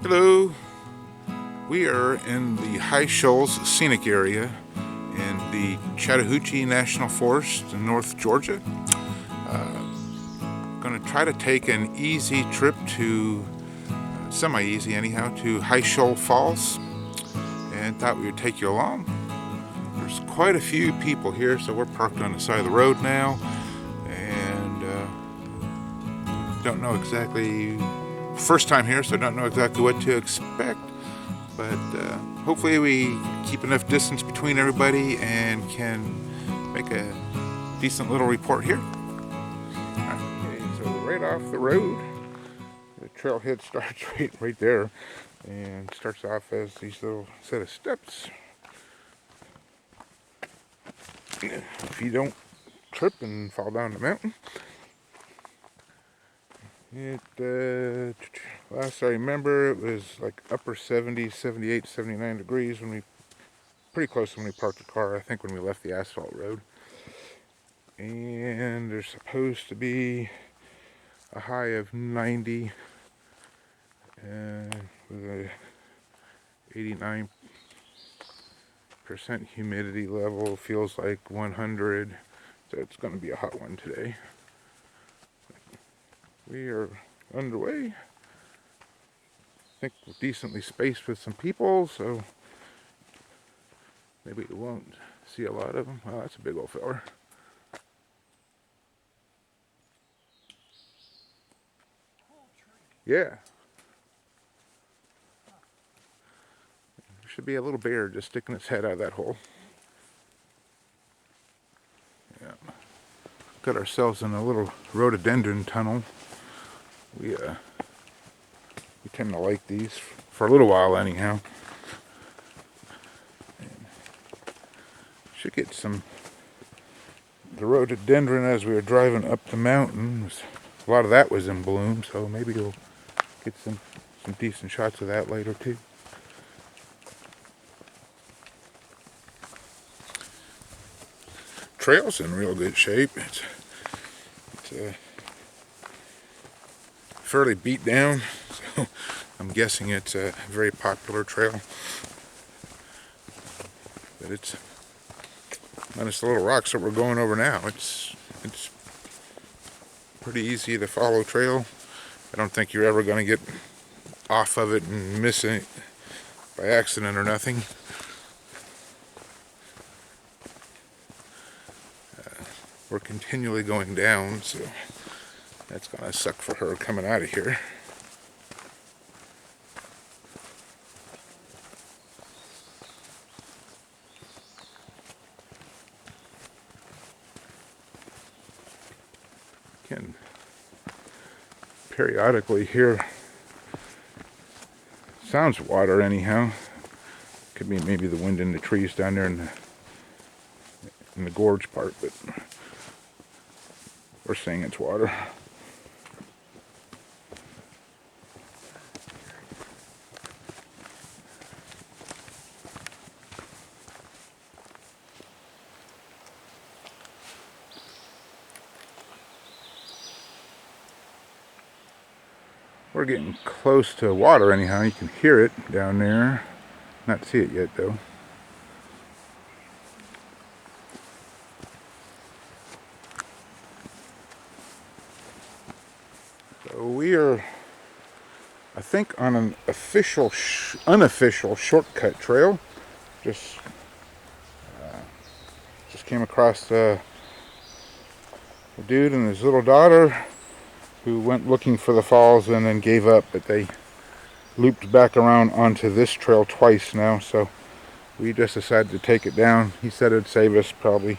Hello, we are in the High Shoals scenic area in the Chattahoochee National Forest in North Georgia. Going to try to take an easy trip to, semi-easy anyhow, to High Shoal Falls, and thought we would take you along. There's quite a few people here, so we're parked on the side of the road now, and don't know exactly, first time here, so don't know exactly what to expect, but hopefully we keep enough distance between everybody and can make a decent little report here. Okay, so right off the road, the trailhead starts right there, and starts off as these little set of steps. If you don't trip and fall down the mountain. Last I remember, it was like upper 70s, 78, 79 degrees pretty close when we parked the car, I think when we left the asphalt road. And there's supposed to be a high of 90 with a 89% humidity level, feels like 100, so it's going to be a hot one today. We are underway. I think we're decently spaced with some people, so maybe we won't see a lot of them. Oh, that's a big old feller. Yeah. There should be a little bear just sticking its head out of that hole. Yeah. Got ourselves in a little rhododendron tunnel. We tend to like these for a little while anyhow. And should get the rhododendron as we were driving up the mountain. A lot of that was in bloom, so maybe you'll get some decent shots of that later too. Trail's in real good shape. It's fairly beat down, so I'm guessing it's a very popular trail. But it's minus the little rocks that we're going over now. It's pretty easy to follow trail. I don't think you're ever going to get off of it and miss it by accident or nothing. We're continually going down, so that's going to suck for her coming out of here. Can periodically hear sounds of water anyhow. Could be maybe the wind in the trees down there in the gorge part, but we're saying it's water. We're getting close to water anyhow. You can hear it down there. Not see it yet though. So we are, I think, on an unofficial shortcut trail. Just came across a dude and his little daughter who went looking for the falls and then gave up, but they looped back around onto this trail twice now, so we just decided to take it down. He said it'd save us probably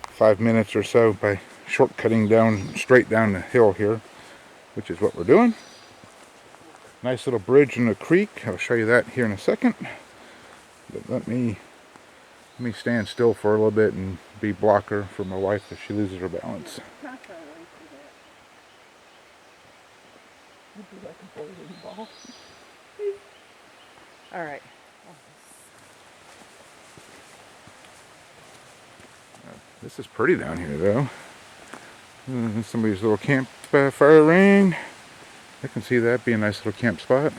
5 minutes or so by shortcutting down straight down the hill here, which is what we're doing. Nice little bridge in the creek. I'll show you that here in a second. But let me stand still for a little bit and be blocker for my wife if she loses her balance. Like a bowling ball. All right. This is pretty down here though. Somebody's little campfire ring. I can see that being a nice little camp spot.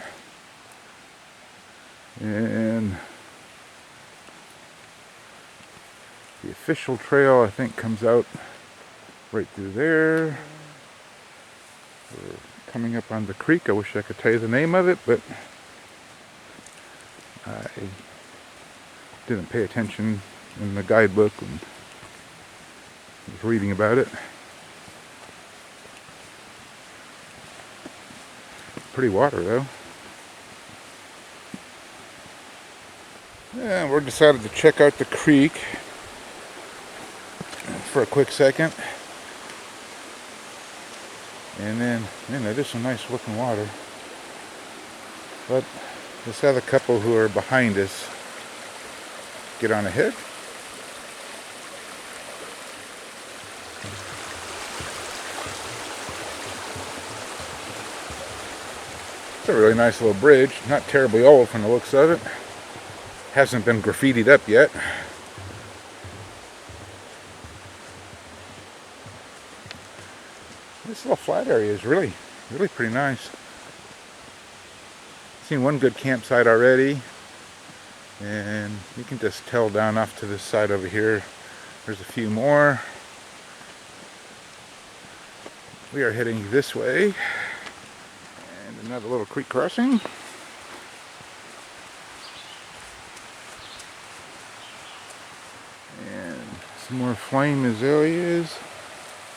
And the official trail, I think, comes out right through there. We're coming up on the creek. I wish I could tell you the name of it, but I didn't pay attention in the guidebook and was reading about it. Pretty water though. Yeah, we decided to check out the creek for a quick second. And then, that is some nice looking water. But this other couple who are behind us get on ahead. It's a really nice little bridge, not terribly old from the looks of it. Hasn't been graffitied up yet. This little flat area is really pretty nice. Seen one good campsite already, and you can just tell down off to this side over here. There's a few more. We are heading this way. And another little creek crossing. And some more flame azaleas.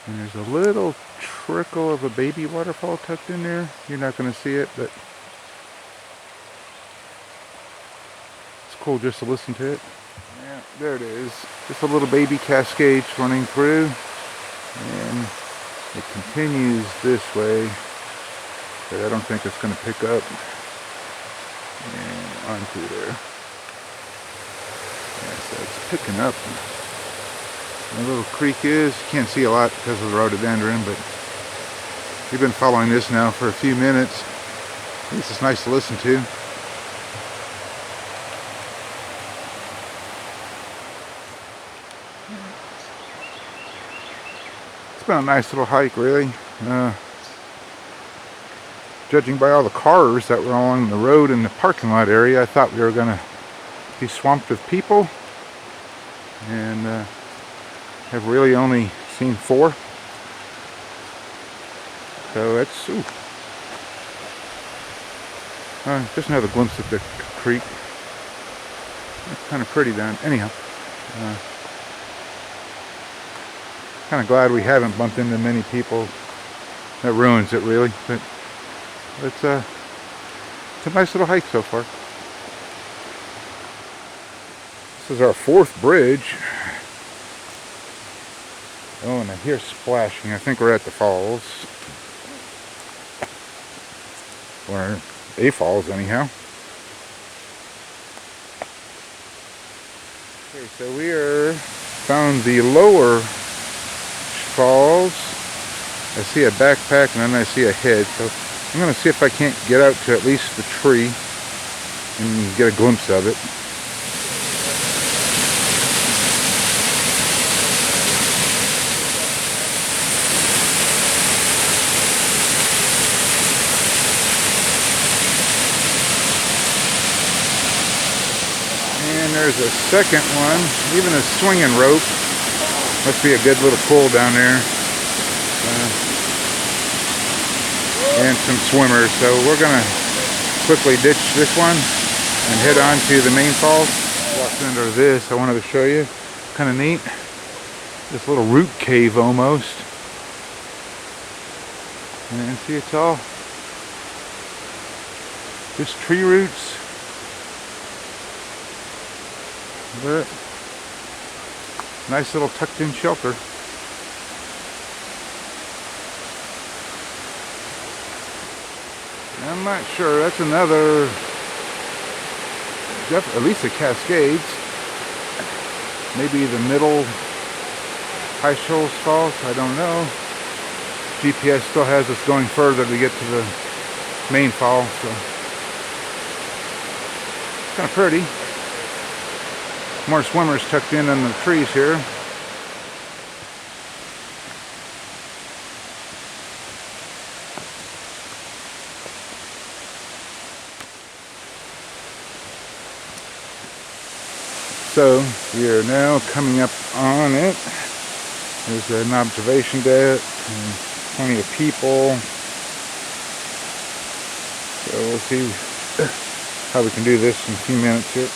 And there's a little trickle of a baby waterfall tucked in there. You're not going to see it, but it's cool just to listen to it. Yeah, there it is. Just a little baby cascade running through. And it continues this way. But I don't think it's going to pick up. And on through there. Yeah, so it's picking up. The little creek is, you can't see a lot because of the rhododendron, but we've been following this now for a few minutes. This is nice to listen to. It's been a nice little hike, really. Judging by all the cars that were along the road in the parking lot area, I thought we were going to be swamped with people. And have really only seen 4. So that's just another glimpse of the creek. It's kind of pretty down. Anyhow, kind of glad we haven't bumped into many people. That ruins it really, but it's a nice little hike so far. This is our 4th bridge. Oh, and I hear splashing. I think we're at the falls. Or a falls, anyhow. Okay, so we found the lower falls. I see a backpack and then I see a head. So I'm going to see if I can't get out to at least the tree and get a glimpse of it. There's a second one, even a swinging rope. Must be a good little pull down there. And some swimmers. So we're going to quickly ditch this one and head on to the main falls. Walked under this, I wanted to show you. Kind of neat. This little root cave almost. And see, it's all just tree roots. But nice little tucked in shelter. I'm not sure. That's another, at least the Cascades. Maybe the middle High Shoals Falls. I don't know. GPS still has us going further to get to the main fall. So it's kind of pretty. More swimmers tucked in the trees here. So we are now coming up on it. There's an observation deck and plenty of people. So we'll see how we can do this in a few minutes here.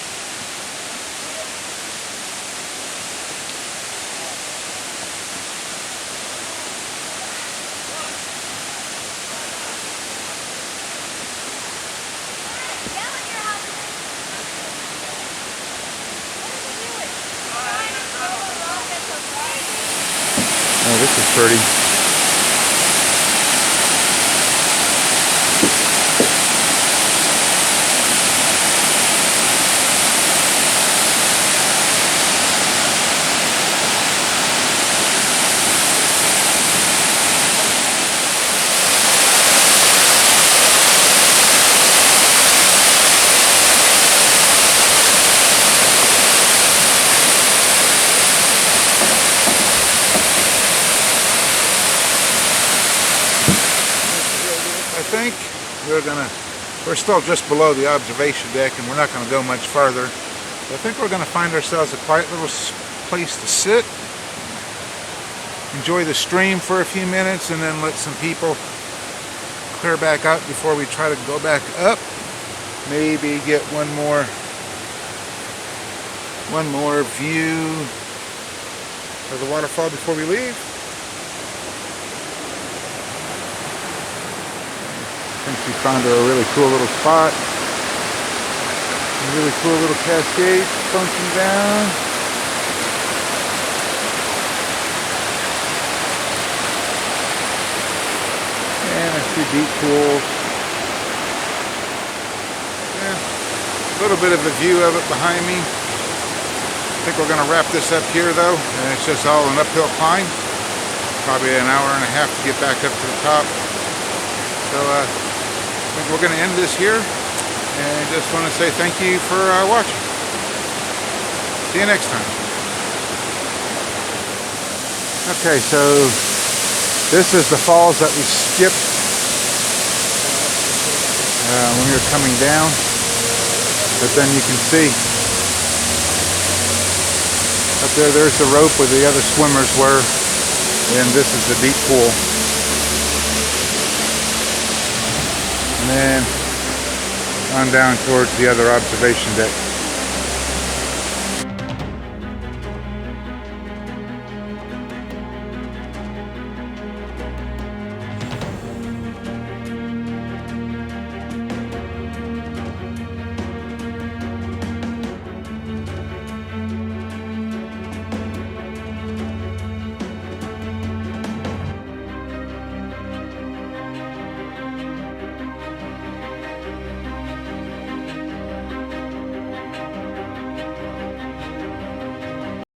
Oh, this is pretty. I think we're still just below the observation deck and we're not going to go much farther. I think we're going to find ourselves a quiet little place to sit, enjoy the stream for a few minutes, and then let some people clear back out before we try to go back up. Maybe get one more view of the waterfall before we leave. I think we found a really cool little spot. A really cool little cascade funking down. And I see deep pools. Yeah, a little bit of a view of it behind me. I think we're going to wrap this up here though. And it's just all an uphill climb. Probably an hour and a half to get back up to the top. So I think we're going to end this here, and just want to say thank you for watching. See you next time. Okay, so this is the falls that we skipped when we were coming down, but then you can see up there's the rope where the other swimmers were, and this is the deep pool. And then on down towards the other observation deck.